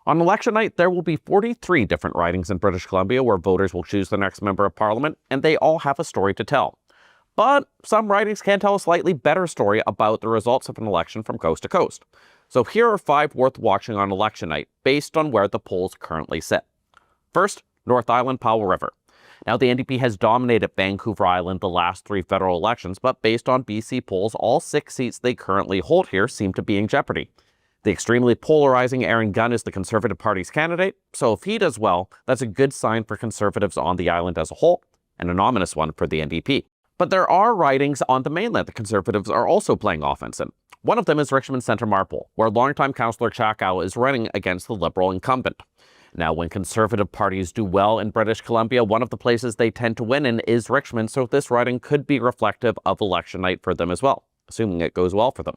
On election night, there will be 43 different ridings in British Columbia where voters will choose the next member of parliament, and they all have a story to tell. But some ridings can tell a slightly better story about the results of an election from coast to coast. So here are 5 worth watching on election night, based on where the polls currently sit. First, North Island, Powell River. Now, the NDP has dominated Vancouver Island the last 3 federal elections, but based on BC polls, all 6 seats they currently hold here seem to be in jeopardy. The extremely polarizing Aaron Gunn is the Conservative Party's candidate, so if he does well, that's a good sign for Conservatives on the island as a whole, and an ominous one for the NDP. But there are ridings on the mainland the Conservatives are also playing offense in. One of them is Richmond Centre Marple, where longtime councillor Chakow is running against the Liberal incumbent. Now, when Conservative parties do well in British Columbia, one of the places they tend to win in is Richmond, so this riding could be reflective of election night for them as well, assuming it goes well for them.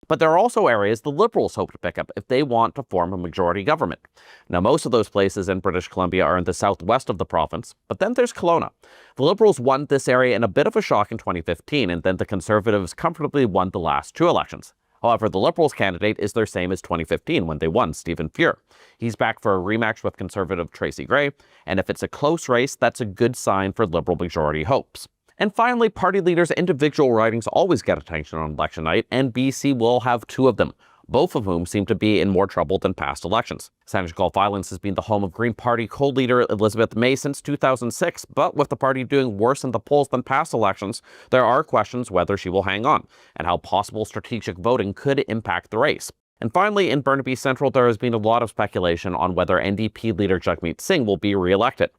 But there are also areas the Liberals hope to pick up if they want to form a majority government. Now, most of those places in British Columbia are in the southwest of the province, but then there's Colona. The Liberals won this area in a bit of a shock in 2015, and then the Conservatives comfortably won the last 2 elections. However, the Liberals candidate is their same as 2015 when they won, Stephen Fuhr. He's back for a rematch with Conservative Tracy Gray, and if it's a close race, that's a good sign for Liberal majority hopes. And finally, party leaders' individual ridings always get attention on election night, and BC will have 2 of them, both of whom seem to be in more trouble than past elections. Saanich Gulf Islands has been the home of Green Party co-leader Elizabeth May since 2006, but with the party doing worse in the polls than past elections, there are questions whether she will hang on, and how possible strategic voting could impact the race. And finally, in Burnaby Central, there has been a lot of speculation on whether NDP leader Jagmeet Singh will be re-elected.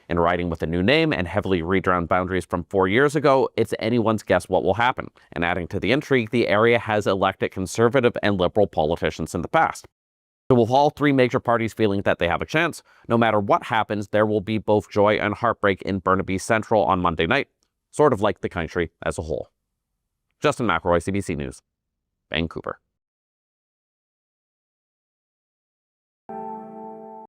In riding with a new name and heavily redrawn boundaries from 4 years ago, it's anyone's guess what will happen. And adding to the intrigue, the area has elected Conservative and Liberal politicians in the past. So with all 3 major parties feeling that they have a chance, no matter what happens, there will be both joy and heartbreak in Burnaby Central on Monday night, sort of like the country as a whole. Justin McElroy, CBC News, Vancouver.